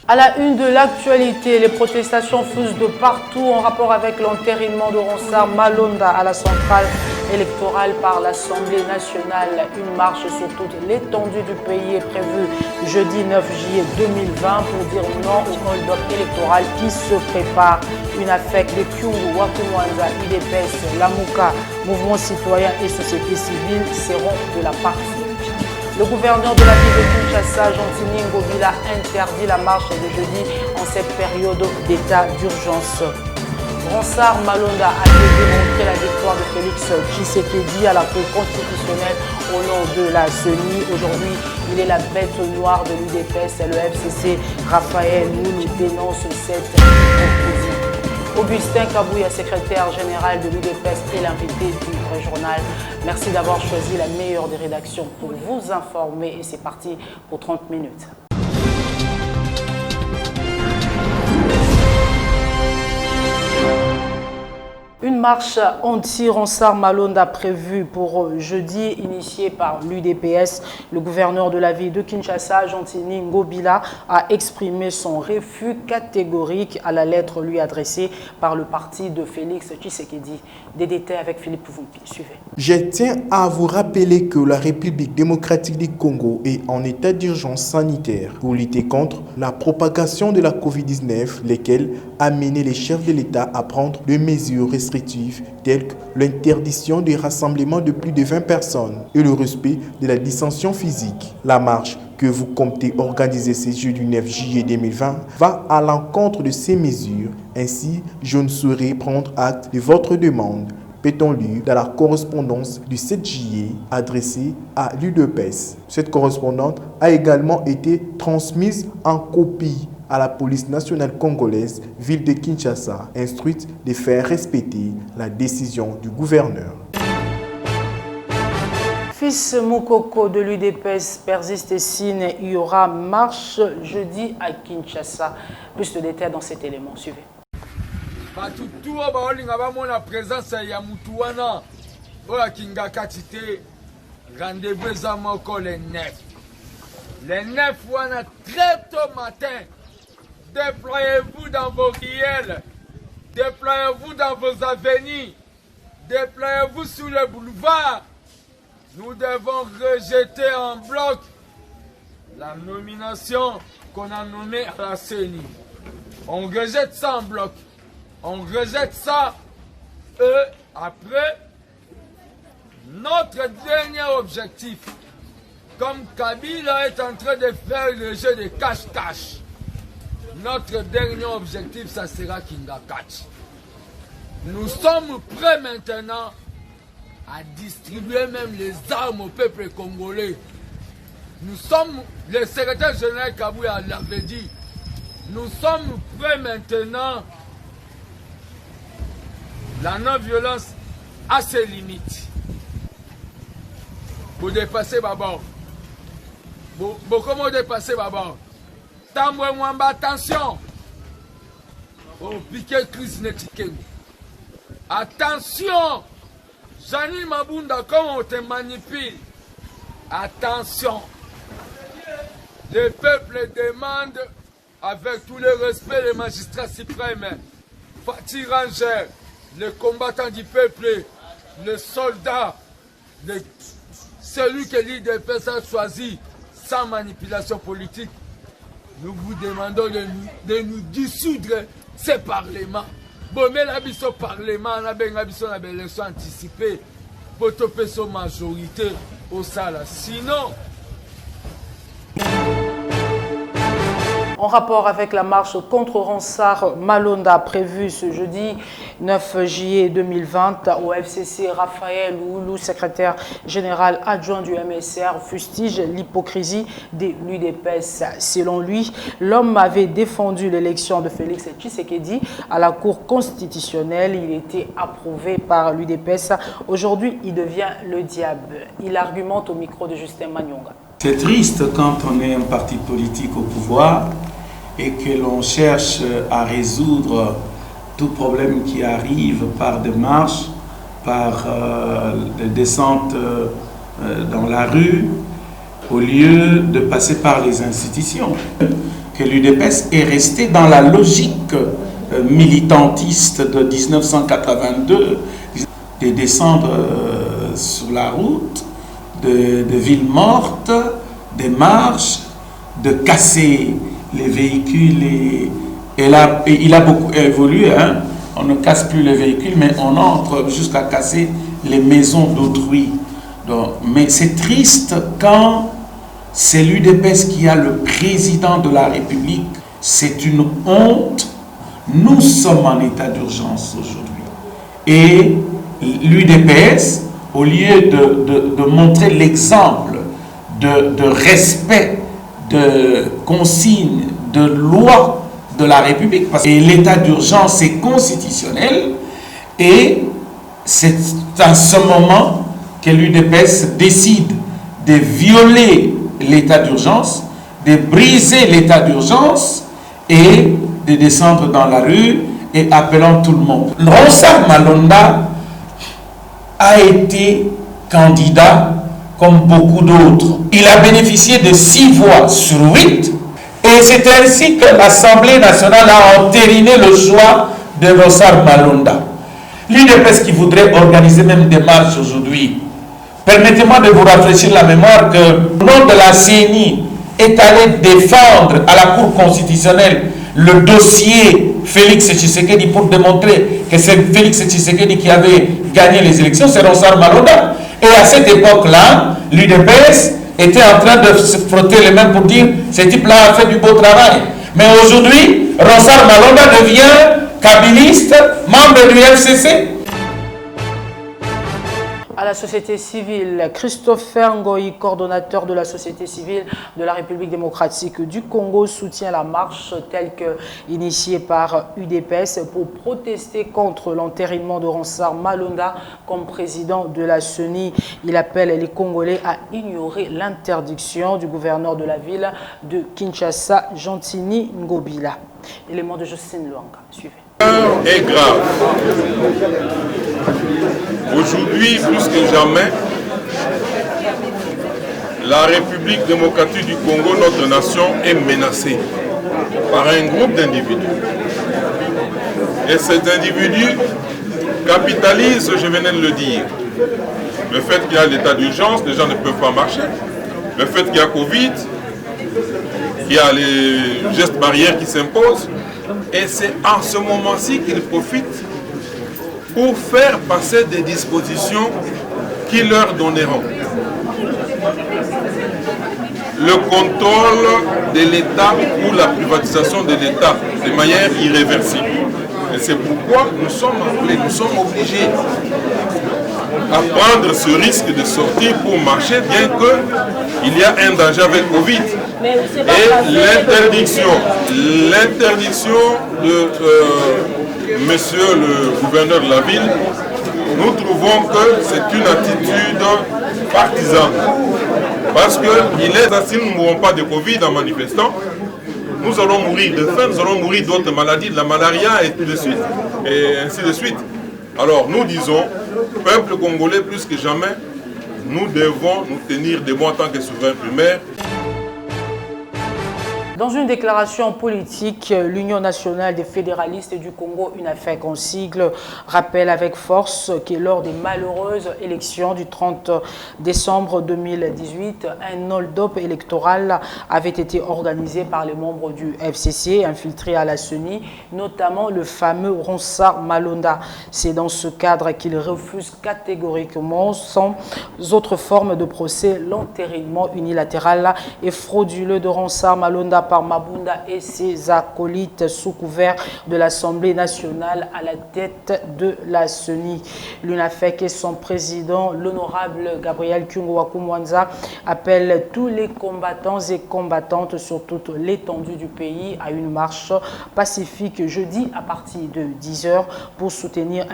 À la une de l'actualité, les protestations fusent de partout en rapport avec l'entérinement de Ronsard Malonda à la centrale électorale par l'Assemblée nationale. Une marche sur toute l'étendue du pays est prévue jeudi 9 juillet 2020 pour dire non au hold-up électoral qui se prépare. Une affecte de Kyungu, Wakumwanza, UDPS, Lamuka, Mouvement citoyen et société civile seront de la partie. Le gouverneur de la ville de Kinshasa, Gentini Ngobila, interdit la marche de jeudi en cette période d'état d'urgence. Ronsard Malonda a démontré la victoire de Félix Tshisekedi à la Cour constitutionnelle au nom de la CENI. Aujourd'hui, il est la bête noire de l'UDPS et le FCC. Raphaël Moulou dénonce cette hypocrisie. Augustin Kabouya, secrétaire général de l'UDPS, est l'invité du vrai journal. Merci d'avoir choisi la meilleure des rédactions pour vous informer et c'est parti pour 30 minutes. Une marche anti-Ronsard Malonda prévue pour jeudi, initiée par l'UDPS. Le gouverneur de la ville de Kinshasa, Gentini Ngobila, a exprimé son refus catégorique à la lettre lui adressée par le parti de Félix Tshisekedi. Des détails avec Philippe Pouvumpi. Suivez. Je tiens à vous rappeler que la République démocratique du Congo est en état d'urgence sanitaire pour lutter contre la propagation de la COVID-19, lesquelles a mené les chefs de l'État à prendre des mesures restrictives telles que l'interdiction des rassemblements de plus de 20 personnes et le respect de la distanciation physique. La marche que vous comptez organiser ce jeudi 9 juillet 2020 va à l'encontre de ces mesures. Ainsi, je ne saurais prendre acte de votre demande. Peut-on lire dans la correspondance du 7 juillet adressée à l'UDPS. Cette correspondance a également été transmise en copie à la police nationale congolaise, ville de Kinshasa, instruite de faire respecter la décision du gouverneur. Fils Moukoko de l'UDPS persiste et signe. Il y aura marche jeudi à Kinshasa. Plus de détails dans cet élément. Suivez. La présence ya Mutuana, rendez-vous les 9. Les 9 très tôt matin. Déployez-vous dans vos riels, déployez-vous dans vos avenues, déployez-vous sur le boulevard. Nous devons rejeter en bloc la nomination qu'on a nommée à la CENI. On rejette ça en bloc. On rejette ça et après, notre dernier objectif, comme Kabila est en train de faire le jeu de cache-cache, notre dernier objectif, ça sera Kingakach. Nous sommes prêts maintenant à distribuer même les armes au peuple congolais. Nous sommes, le secrétaire général Kabouya l'avait dit, nous sommes prêts maintenant. La non-violence a ses limites. Pour dépasser Babor. Comment dépasser Babor? Attention. Oh, piqué crise netikeng. Attention. Janine Mabunda, comment on te manipule? Attention. Le peuple demande, avec tout le respect, les magistrats suprêmes, Fatih Ranger, le combattant du peuple, le soldat, celui que l'UDPS a choisi sans manipulation politique. Nous vous demandons de nous dissoudre ces parlements. Bon, mais la biso parlement, on a bien l'élection anticipée pour topper son majorité au Sala. Sinon, en rapport avec la marche contre Ronsard Malonda prévue ce jeudi 9 juillet 2020 au FCC, Raphaël Moulou, secrétaire général adjoint du MSR, fustige l'hypocrisie de l'UDPS. Selon lui, l'homme avait défendu l'élection de Félix Tshisekedi à la Cour constitutionnelle. Il était approuvé par l'UDPS. Aujourd'hui, il devient le diable. Il argumente au micro de Justin Manyonga. C'est triste quand on est un parti politique au pouvoir et que l'on cherche à résoudre tout problème qui arrive par des marches, par des descentes dans la rue, au lieu de passer par les institutions. que l'UDPS est resté dans la logique militantiste de 1982, de descendre sur la route, de villes mortes, des marches, de casser les véhicules. Et là, il a beaucoup évolué, hein? On ne casse plus les véhicules, mais on entre jusqu'à casser les maisons d'autrui. Mais c'est triste quand c'est l'UDPS qui a le président de la République. C'est une honte. Nous sommes en état d'urgence aujourd'hui. Et l'UDPS, au lieu de montrer l'exemple de respect, de consignes, de lois de la République, parce que l'état d'urgence est constitutionnel, et c'est à ce moment que l'UDPS décide de violer l'état d'urgence, de briser l'état d'urgence et de descendre dans la rue et appelant tout le monde. Ronsard Malonda a été candidat comme beaucoup d'autres. Il a bénéficié de 6 voix sur 8 et c'est ainsi que l'Assemblée nationale a entériné le choix de Ronsard Malonda. L'UDPS qui voudrait organiser même des marches aujourd'hui, permettez-moi de vous rafraîchir la mémoire que le nom de la CENI est allé défendre à la Cour constitutionnelle le dossier Félix Tshisekedi pour démontrer que c'est Félix Tshisekedi qui avait gagné les élections, c'est Ronsard Malonda. Et à cette époque-là, l'UDPS était en train de se frotter les mains pour dire ce type-là a fait du beau travail. Mais aujourd'hui, Ronsard Malonda devient kabiliste, membre du FCC. À la société civile, Christopher Ngoyi, coordonnateur de la société civile de la République démocratique du Congo, soutient la marche telle que initiée par UDPS pour protester contre l'entérinement de Ronsard Malonda comme président de la CENI. Il appelle les Congolais à ignorer l'interdiction du gouverneur de la ville de Kinshasa, Gentini Ngobila. Élément de Justine Luanga. Suivez. Est grave. Aujourd'hui, plus que jamais, la République démocratique du Congo, notre nation, est menacée par un groupe d'individus. Et cet individu capitalise, je venais de le dire, le fait qu'il y a l'état d'urgence, les gens ne peuvent pas marcher, le fait qu'il y a Covid, qu'il y a les gestes barrières qui s'imposent, et c'est en ce moment-ci qu'il profite pour faire passer des dispositions qui leur donneront le contrôle de l'État ou la privatisation de l'État de manière irréversible. Et c'est pourquoi nous sommes appelés, nous sommes obligés à prendre ce risque de sortir pour marcher, bien qu'il y a un danger avec Covid. Et l'interdiction de monsieur le gouverneur de la ville, nous trouvons que c'est une attitude partisane. Parce qu'il est, si nous ne mourons pas de Covid en manifestant, nous allons mourir de faim, nous allons mourir d'autres maladies, de la malaria et ainsi de suite. Alors nous disons, peuple congolais plus que jamais, nous devons nous tenir debout en tant que souverain primaire. Dans une déclaration politique, l'Union nationale des fédéralistes du Congo, UNAFEC en sigle, rappelle avec force que lors des malheureuses élections du 30 décembre 2018, un hold-up électoral avait été organisé par les membres du FCC infiltrés à la CENI, notamment le fameux Ronsard Malonda. C'est dans ce cadre qu'il refuse catégoriquement, sans autre forme de procès, l'entérinement unilatéral et frauduleux de Ronsard Malonda par Mabunda et ses acolytes sous couvert de l'Assemblée nationale à la tête de la CENI. L'UNAFEC et son président, l'honorable Gabriel Kyungu-Wakumwanza, appellent tous les combattants et combattantes sur toute l'étendue du pays à une marche pacifique jeudi à partir de 10h pour soutenir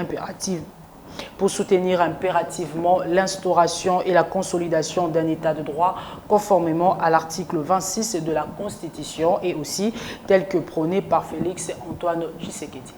impérativement l'instauration et la consolidation d'un état de droit conformément à l'article 26 de la Constitution et aussi tel que prôné par Félix Antoine Tshisekedi.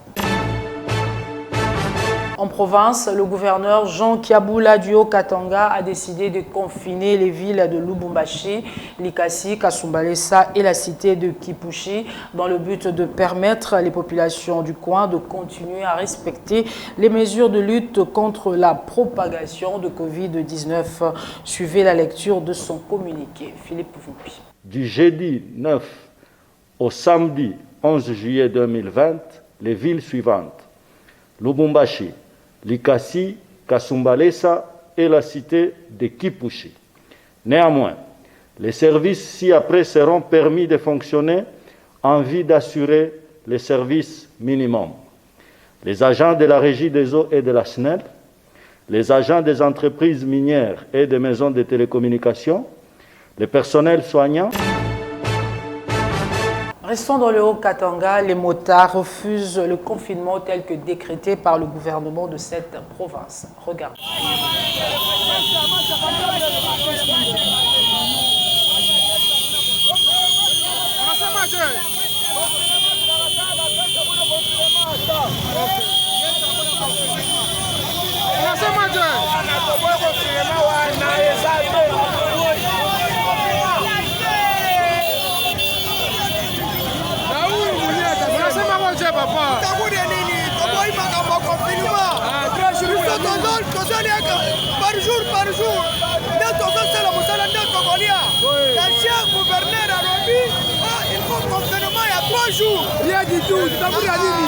En province, le gouverneur Jean Kiaboula du Haut-Katanga a décidé de confiner les villes de Lubumbashi, Likasi, Kasumbalesa et la cité de Kipushi dans le but de permettre les populations du coin de continuer à respecter les mesures de lutte contre la propagation de Covid-19. Suivez la lecture de son communiqué. Philippe Voupi. Du jeudi 9 au samedi 11 juillet 2020, les villes suivantes: Lubumbashi, Likasi, Kasumbalesa et la cité de Kipushi. Néanmoins, les services ci-après seront permis de fonctionner en vue d'assurer les services minimums. Les agents de la Régie des eaux et de la SNEL, les agents des entreprises minières et des maisons de télécommunications, les personnels soignants. Restons dans le Haut-Katanga, les motards refusent le confinement tel que décrété par le gouvernement de cette province. Regardez. Par jour, il faut confinement il y a 3 jours. Rien du tout, tu t'as pris à Nini.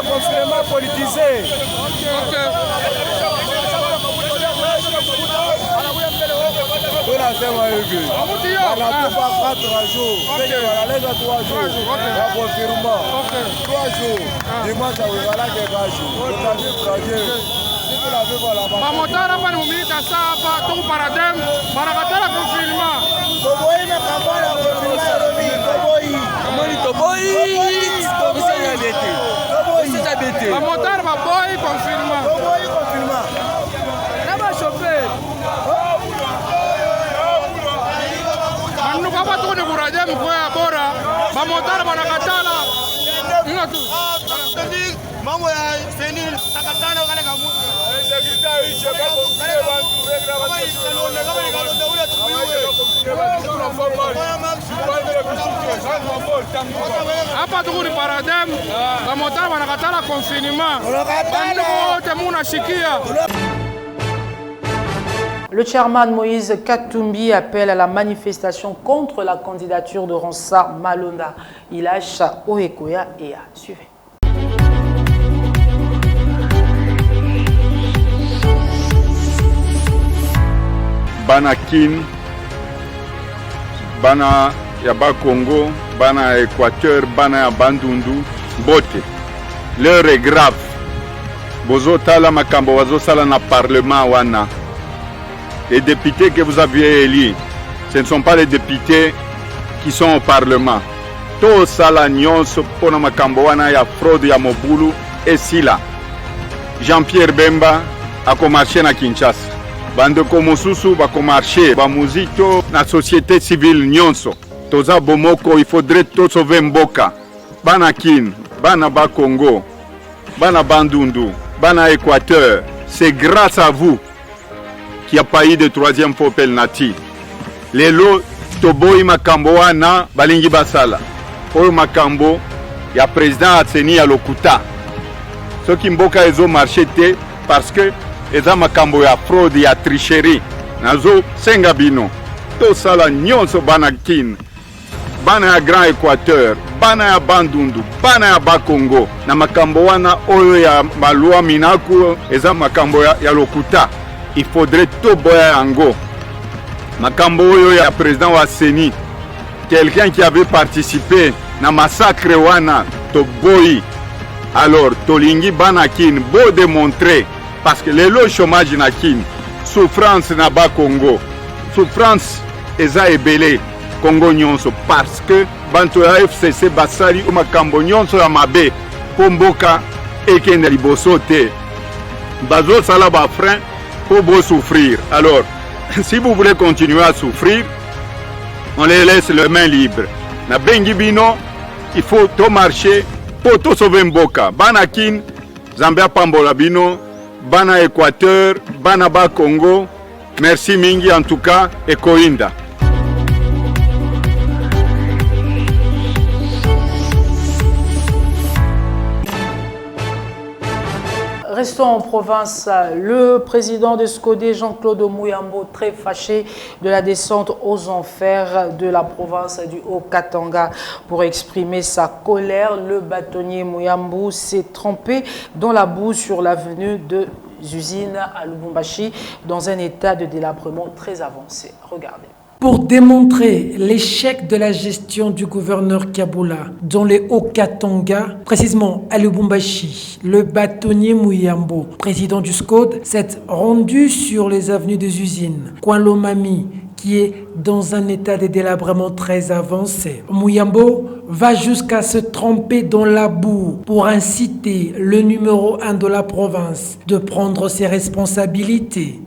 Confinement politisé. Tunasema hivi, wanatupa 4 jours, wanaleta 3 jours, ya confirma 3 jours, dimanche awezalake kazi, tutavifurahie. Bamotara hapa ni mumilita saa hapa toku paradem, barakatala konfirma. Toboi na kambara konfirma, Toboi, Bamotara baboy konfirma. Naba chauffeur. Manu kapa tuko ni kuradem kwa bora, bamotara barakatala. Ina tu. Mambo ya seni takatana wale kamu. Hapa tuko ni paradem, bamotara barakatala confinement. Bando wote munashikia. Le chairman Moïse Katumbi appelle à la manifestation contre la candidature de Ronsard Malonda. Il lâche Oekoya et a suivi. Bana Kin, bana ya Congo, bana ya Équateur, bana ya Bandundu, bote. L'heure est grave. Bozo tala makambo wazo sala na parlement wana. Les députés que vous aviez élus, ce ne sont pas les députés qui sont au parlement. To sala nyonso pona makambo wana ya fraude ya Mobulu et Sila. Jean-Pierre Bemba a marché na Kinshasa. Bandeko mosusu bako marché ba muzito na société civile nyonso. Toza bomoko, il faudrait to sauver mboka. Bana Kin, bana ba Congo, bana Bandundu, bana Équateur, c'est grâce à vous qu'il n'y a pas eu de 3e fois penalty. Lelo toboi makambo wana balingi basala. Oyo makambo ya président Atseni ya lokuta. Soki mboka ezo marché te parce que eza makambo ya fraude ya tricherie. Nazo senga bino. To sala nyonso bana Kin. Bana ya Grand Équateur, bana ya Bandundu, bana ya Bakongo. Na makambo wana oyo ya malua minaku eza makambo ya lokuta. Il faudrait tout boya yango. Makambo oyo ya président wa Seni, quelqu'un qui avait participé na massacre wana to boyi. Alors tolingi bana Kin bo démontrer parce que le chômage na Kin, souffrance na ba Congo, souffrance eza ebele Congo nyonso parce que banto ya FCC basali o makambo nyonso ya mabe pomboka ekende liboso te. bazo sala ba frein pour vous souffrir. Alors, si vous voulez continuer à souffrir, on les laisse les mains libres. Na bengi bino, il faut tout marcher pour tout sauver mboka. Banakin, Zambia pambola bino, bana Équateur, bana ba Congo. Merci mingi en tout cas et Koinda. Restons en province. Le président de SCODE, Jean-Claude Muyambo, très fâché de la descente aux enfers de la province du Haut-Katanga. Pour exprimer sa colère, le bâtonnier Muyambo s'est trempé dans la boue sur l'avenue de usines à Lubumbashi dans un état de délabrement très avancé. Regardez. Pour démontrer l'échec de la gestion du gouverneur Kabula dans les Haut-Katanga, précisément à Lubumbashi, le bâtonnier Muyambo, président du SCODE, s'est rendu sur les avenues des usines Coin Lomami, qui est dans un état de délabrement très avancé. Muyambo va jusqu'à se tremper dans la boue pour inciter le numéro 1 de la province de prendre ses responsabilités.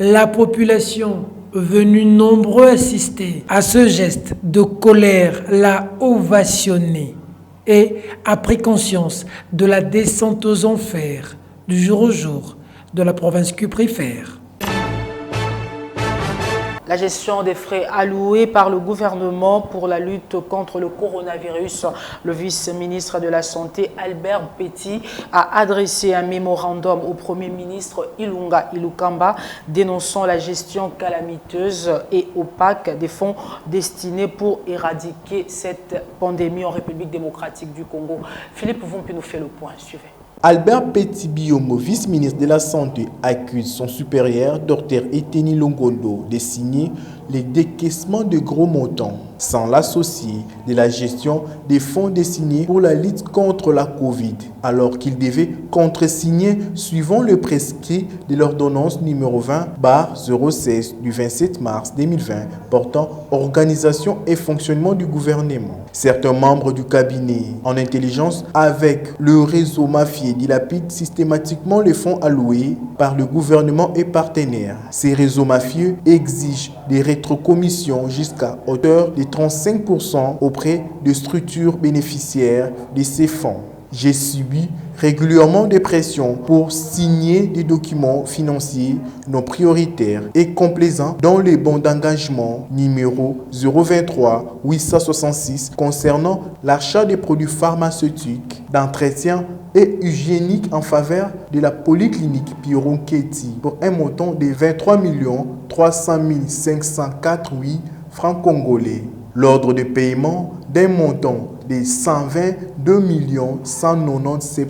La population venue nombreux assister à ce geste de colère l'a ovationné et a pris conscience de la descente aux enfers du jour au jour de la province cuprifère. La gestion des frais alloués par le gouvernement pour la lutte contre le coronavirus. Le vice-ministre de la Santé, Albert Petit, a adressé un mémorandum au Premier ministre Ilunga Ilukamba dénonçant la gestion calamiteuse et opaque des fonds destinés pour éradiquer cette pandémie en République démocratique du Congo. Philippe Vumpi nous fait le point. Suivez. Albert Petit Biomo, vice-ministre de la Santé, accuse son supérieur, Dr Eteni Longondo, de signer les décaissements de gros montants sans l'associer de la gestion des fonds destinés pour la lutte contre la Covid, alors qu'il devait contresigner suivant le prescrit de l'ordonnance numéro 20/016 du 27 mars 2020 portant organisation et fonctionnement du gouvernement. Certains membres du cabinet en intelligence avec le réseau mafieux dilapident systématiquement les fonds alloués par le gouvernement et partenaires. Ces réseaux mafieux exigent des rétrocommissions jusqu'à hauteur de 35% auprès de structures bénéficiaires de ces fonds. J'ai subi régulièrement des pressions pour signer des documents financiers non prioritaires et complaisants dans les bons d'engagement numéro 023 866 concernant l'achat des produits pharmaceutiques, d'entretien et hygiénique en faveur de la polyclinique Piron-Keti pour un montant de 23 300 548 francs congolais. L'ordre de paiement d'un montant de 122 197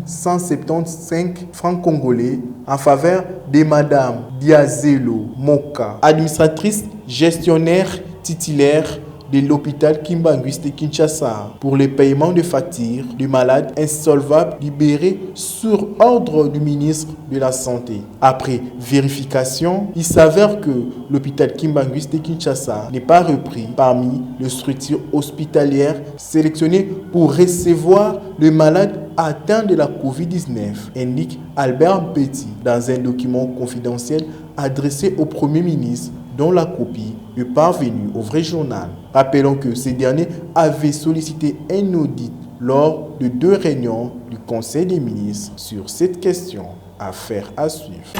175 francs congolais en faveur de Madame Diazelo Moka, administratrice gestionnaire titulaire de l'hôpital Kimbanguiste de Kinshasa pour les paiements de factures de malades insolvables libérés sur ordre du ministre de la Santé. Après vérification, il s'avère que l'hôpital Kimbanguiste de Kinshasa n'est pas repris parmi les structures hospitalières sélectionnées pour recevoir les malades atteints de la COVID-19, indique Albert Petit dans un document confidentiel adressé au Premier ministre dont la copie est parvenue au vrai journal. Rappelons que ces derniers avaient sollicité un audit lors de 2 réunions du Conseil des ministres sur cette question. Affaire à suivre.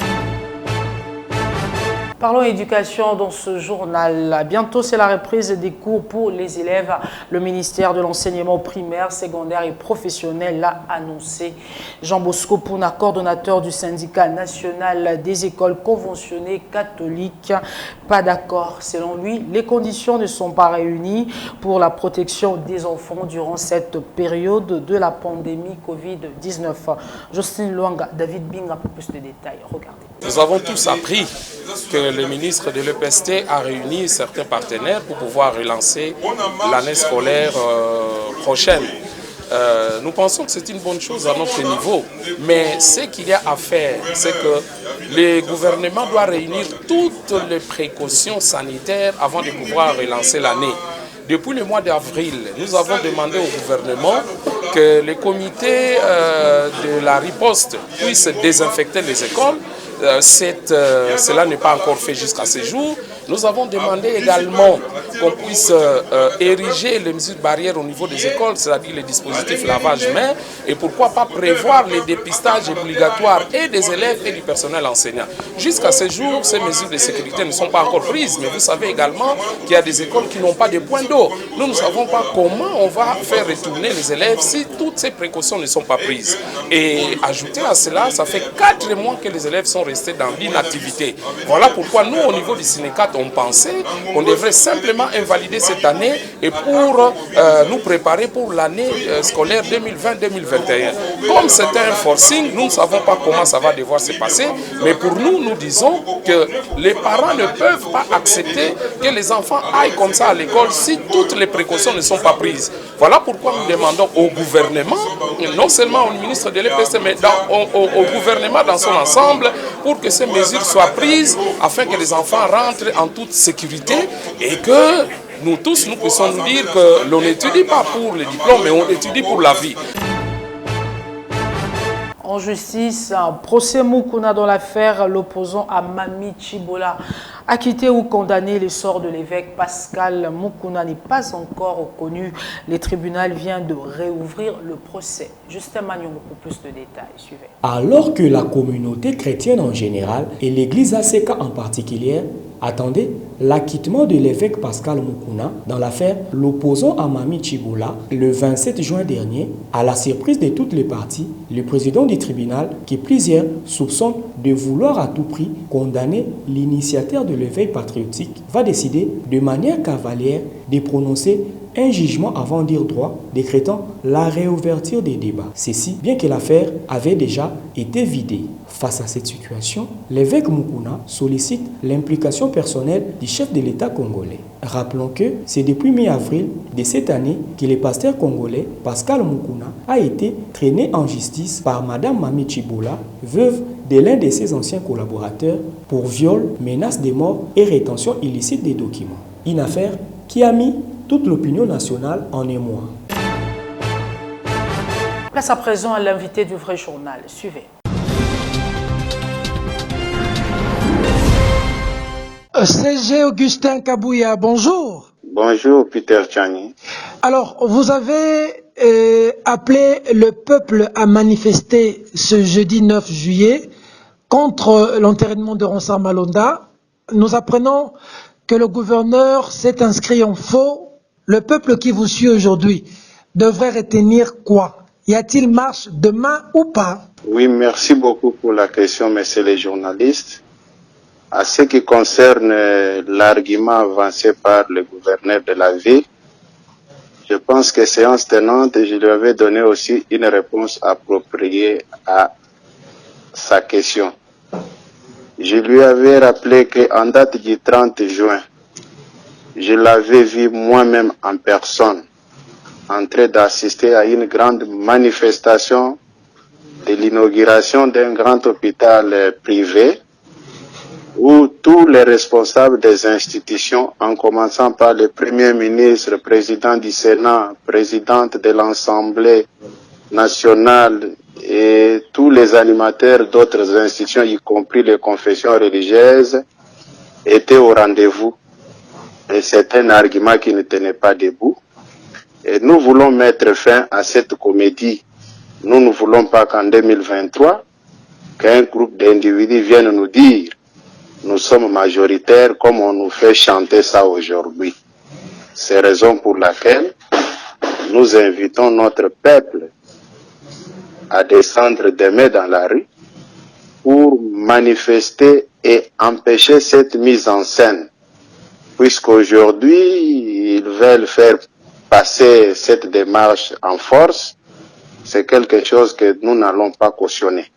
Parlons éducation dans ce journal. Bientôt, c'est la reprise des cours pour les élèves. Le ministère de l'enseignement primaire, secondaire et professionnel l'a annoncé. Jean Bosco Pouna, coordonnateur du syndicat national des écoles conventionnées catholiques, pas d'accord. Selon lui, les conditions ne sont pas réunies pour la protection des enfants durant cette période de la pandémie Covid-19. Justine Luanga, David Binga pour plus de détails. Regardez. Nous avons tous appris que le ministre de l'EPST a réuni certains partenaires pour pouvoir relancer l'année scolaire prochaine. Nous pensons que c'est une bonne chose à notre niveau, mais ce qu'il y a à faire, c'est que le gouvernement doit réunir toutes les précautions sanitaires avant de pouvoir relancer l'année. Depuis le mois d'avril, nous avons demandé au gouvernement que les comités de la riposte puissent désinfecter les écoles. Cela n'est pas encore fait jusqu'à ce jour. Nous avons demandé également qu'on puisse ériger les mesures barrières au niveau des écoles, c'est-à-dire les dispositifs lavage-mains, et pourquoi pas prévoir les dépistages obligatoires et des élèves et du personnel enseignant. Jusqu'à ce jour, ces mesures de sécurité ne sont pas encore prises, mais vous savez également qu'il y a des écoles qui n'ont pas de points d'eau. Nous ne savons pas comment on va faire retourner les élèves si toutes ces précautions ne sont pas prises. Et ajouter à cela, ça fait 4 mois que les élèves sont restés dans l'inactivité. Voilà pourquoi nous, au niveau du Sénécat, on pensait qu'on devrait simplement invalider cette année et pour nous préparer pour l'année scolaire 2020-2021. Comme c'était un forcing, nous ne savons pas comment ça va devoir se passer, mais pour nous, nous disons que les parents ne peuvent pas accepter que les enfants aillent comme ça à l'école si toutes les précautions ne sont pas prises. Voilà pourquoi nous demandons au gouvernement, non seulement au ministre de l'EPST, mais au gouvernement dans son ensemble, pour que ces mesures soient prises afin que les enfants rentrent en toute sécurité et que nous tous, nous puissions nous dire que l'on n'étudie pas pour les diplômes, mais on étudie pour la vie. En justice, un procès Mukuna dans l'affaire l'opposant à Mami Chibola. Acquitté ou condamné, le sort de l'évêque Pascal Mukuna n'est pas encore connu. Le tribunal vient de réouvrir le procès. Justin Magnon pour plus de détails. Suivez. Alors que la communauté chrétienne en général et l'église ACK en particulier attendait l'acquittement de l'évêque Pascal Mukuna dans l'affaire l'opposant à Mami Chibola le 27 juin dernier, à la surprise de toutes les parties, le président du tribunal, qui plusieurs soupçonnent de vouloir à tout prix condamner l'initiateur de l'éveil patriotique, va décider de manière cavalière de prononcer un jugement avant dire droit, décrétant la réouverture des débats. Ceci, bien que l'affaire avait déjà été vidée. Face à cette situation, l'évêque Mukuna sollicite l'implication personnelle du chef de l'État congolais. Rappelons que c'est depuis mi-avril de cette année que le pasteur congolais Pascal Mukuna a été traîné en justice par Madame Mami Chibola, veuve de l'un de ses anciens collaborateurs, pour viol, menace de mort et rétention illicite des documents. Une affaire qui a mis toute l'opinion nationale en émoi. Place à présent à l'invité du vrai journal. Suivez. CG Augustin Kabouya, bonjour. Bonjour Peter Tchani. Alors, vous avez appelé le peuple à manifester ce jeudi 9 juillet contre l'enterrement de Ronsard Malonda. Nous apprenons que le gouverneur s'est inscrit en faux. Le peuple qui vous suit aujourd'hui devrait retenir quoi? Y a-t-il marche demain ou pas? Oui, merci beaucoup pour la question, messieurs les journalistes. À ce qui concerne l'argument avancé par le gouverneur de la ville, je pense que séance tenante, je lui avais donné aussi une réponse appropriée à sa question. Je lui avais rappelé qu'en date du 30 juin, je l'avais vu moi-même en personne, en train d'assister à une grande manifestation de l'inauguration d'un grand hôpital privé, où tous les responsables des institutions, en commençant par le Premier ministre, président du Sénat, présidente de l'Assemblée nationale et tous les animateurs d'autres institutions, y compris les confessions religieuses, étaient au rendez-vous. Et c'est un argument qui ne tenait pas debout. Et nous voulons mettre fin à cette comédie. Nous ne voulons pas qu'en 2023, qu'un groupe d'individus vienne nous dire nous sommes majoritaires comme on nous fait chanter ça aujourd'hui. C'est la raison pour laquelle nous invitons notre peuple à descendre demain dans la rue pour manifester et empêcher cette mise en scène. Puisqu'aujourd'hui, ils veulent faire passer cette démarche en force, c'est quelque chose que nous n'allons pas cautionner.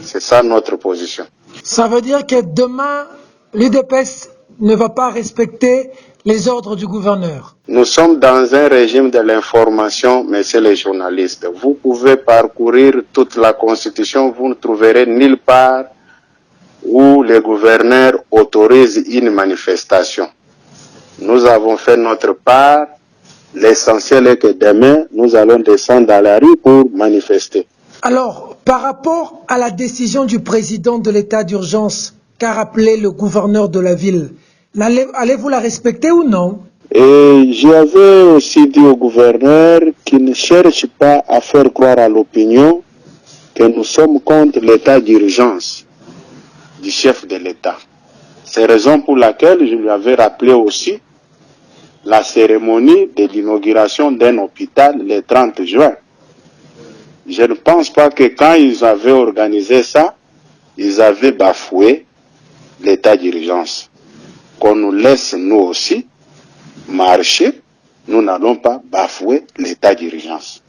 C'est ça notre position. Ça veut dire que demain, l'UDPS ne va pas respecter les ordres du gouverneur. Nous sommes dans un régime de l'information, messieurs les journalistes. Vous pouvez parcourir toute la Constitution, vous ne trouverez nulle part où le gouverneur autorise une manifestation. Nous avons fait notre part. L'essentiel est que demain, nous allons descendre dans la rue pour manifester. Alors, par rapport à la décision du président de l'état d'urgence qu'a rappelé le gouverneur de la ville, allez-vous la respecter ou non? Et j'avais aussi dit au gouverneur qu'il ne cherche pas à faire croire à l'opinion que nous sommes contre l'état d'urgence du chef de l'État. C'est la raison pour laquelle je lui avais rappelé aussi la cérémonie de l'inauguration d'un hôpital le 30 juin. Je ne pense pas que quand ils avaient organisé ça, ils avaient bafoué l'état d'urgence. Qu'on nous laisse nous aussi marcher, nous n'allons pas bafouer l'état d'urgence.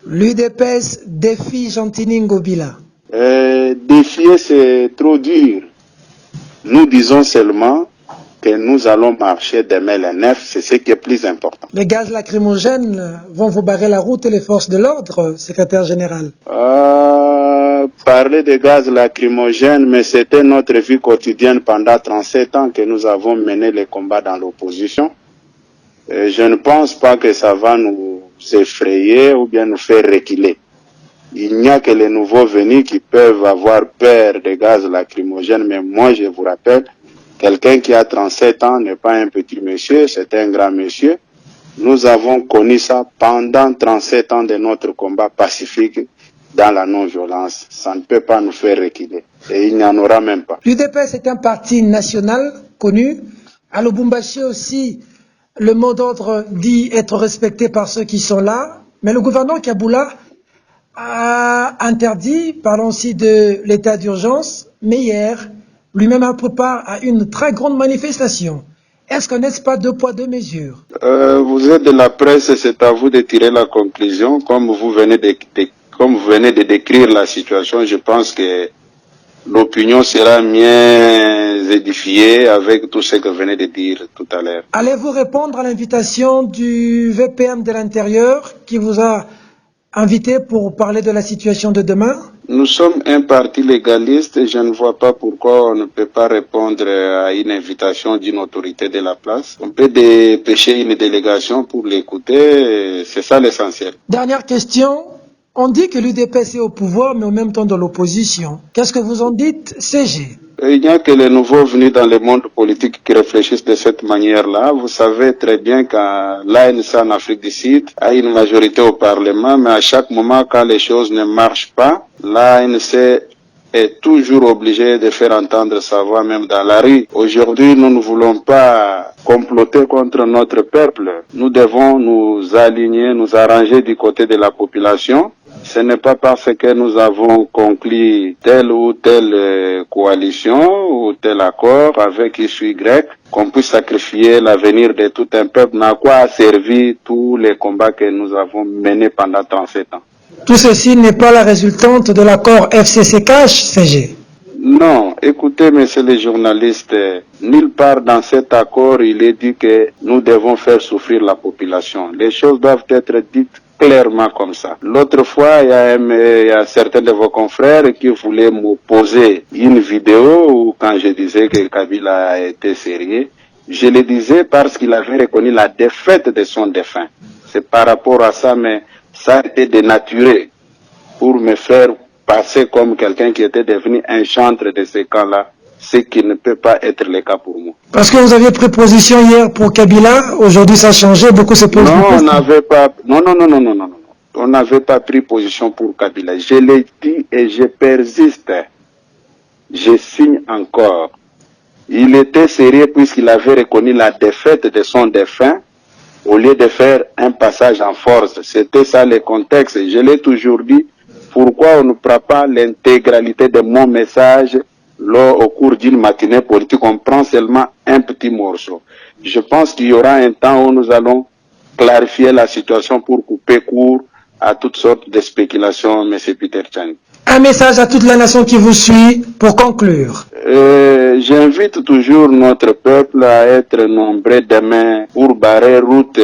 L'UDPS défie Gentini Ngobila. Défier, c'est trop dur. Nous disons seulement que nous allons marcher demain le 9, c'est ce qui est plus important. Les gaz lacrymogènes vont vous barrer la route et les forces de l'ordre, secrétaire général. Parler de gaz lacrymogènes, mais c'était notre vie quotidienne pendant 37 ans que nous avons mené les combats dans l'opposition. Je ne pense pas que ça va nous effrayer ou bien nous faire reculer. Il n'y a que les nouveaux venus qui peuvent avoir peur des gaz lacrymogènes, mais moi je vous rappelle, quelqu'un qui a 37 ans n'est pas un petit monsieur, c'est un grand monsieur. Nous avons connu ça pendant 37 ans de notre combat pacifique dans la non-violence. Ça ne peut pas nous faire reculer. Et il n'y en aura même pas. L'UDPS est un parti national connu. À Lubumbashi aussi, le mot d'ordre dit être respecté par ceux qui sont là. Mais le gouverneur Kabila a interdit, parlons aussi de l'état d'urgence, mais hier, lui-même a préparé à une très grande manifestation. Est-ce qu'on n'est pas 2 poids 2 mesures? Vous êtes de la presse, c'est à vous de tirer la conclusion. Comme vous venez de décrire la situation, je pense que l'opinion sera mieux édifiée avec tout ce que vous venez de dire tout à l'heure. Allez-vous répondre à l'invitation du VPM de l'Intérieur qui vous a invité pour parler de la situation de demain? Nous sommes un parti légaliste et je ne vois pas pourquoi on ne peut pas répondre à une invitation d'une autorité de la place. On peut dépêcher une délégation pour l'écouter, c'est ça l'essentiel. Dernière question. On dit que l'UDPS est au pouvoir, mais en même temps dans l'opposition. Qu'est-ce que vous en dites, CG? Il n'y a que les nouveaux venus dans le monde politique qui réfléchissent de cette manière-là. Vous savez très bien que l'ANC en Afrique du Sud a une majorité au Parlement, mais à chaque moment, quand les choses ne marchent pas, l'ANC est toujours obligé de faire entendre sa voix même dans la rue. Aujourd'hui, nous ne voulons pas comploter contre notre peuple. Nous devons nous aligner, nous arranger du côté de la population. Ce n'est pas parce que nous avons conclu telle ou telle coalition ou tel accord avec issue Y qu'on puisse sacrifier l'avenir de tout un peuple. Mais à quoi a servi tous les combats que nous avons menés pendant 37 ans? Tout ceci n'est pas la résultante de l'accord FCC-CACH, CG? Non, écoutez, messieurs les journalistes, nulle part dans cet accord il est dit que nous devons faire souffrir la population. Les choses doivent être dites clairement comme ça. L'autre fois, il y a certains de vos confrères qui voulaient m'opposer une vidéo où quand je disais que Kabila a été sérieux, je le disais parce qu'il avait reconnu la défaite de son défunt. C'est par rapport à ça, mais ça a été dénaturé pour me faire passer comme quelqu'un qui était devenu un chantre de ces camps-là, ce qui ne peut pas être le cas pour moi. Parce que vous aviez pris position hier pour Kabila, aujourd'hui ça a changé, beaucoup se posent. Non, on n'avait pas. Non. On n'avait pas pris position pour Kabila. Je l'ai dit et je persiste. Je signe encore. Il était sérieux puisqu'il avait reconnu la défaite de son défunt au lieu de faire un passage en force. C'était ça le contexte. Je l'ai toujours dit. Pourquoi on ne prend pas l'intégralité de mon message au cours d'une matinée politique? On prend seulement un petit morceau. Je pense qu'il y aura un temps où nous allons clarifier la situation pour couper court à toutes sortes de spéculations, M. Peter Tchani. Un message à toute la nation qui vous suit pour conclure. J'invite toujours notre peuple à être nombreux demain pour barrer route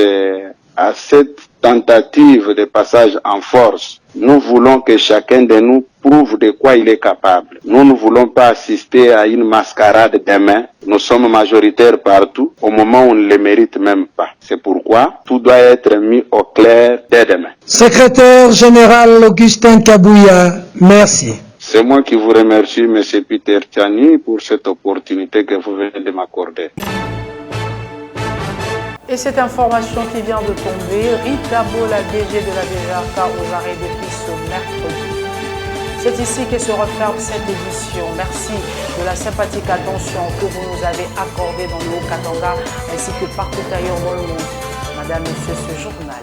à cette tentative de passage en force. Nous voulons que chacun de nous prouve de quoi il est capable. Nous ne voulons pas assister à une mascarade demain. Nous sommes majoritaires partout au moment où on ne les mérite même pas. C'est pourquoi tout doit être mis au clair dès demain. Secrétaire général Augustin Kabouya, merci. C'est moi qui vous remercie, M. Peter Tchani, pour cette opportunité que vous venez de m'accorder. Et cette information qui vient de tomber, Rita Bola, DG de la DGRK, aux arrêts depuis ce mercredi. C'est ici que se referme cette édition. Merci de la sympathique attention que vous nous avez accordée dans le Haut-Katanga ainsi que partout ailleurs dans le monde. Madame, Monsieur, ce journal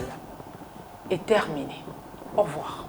est terminé. Au revoir.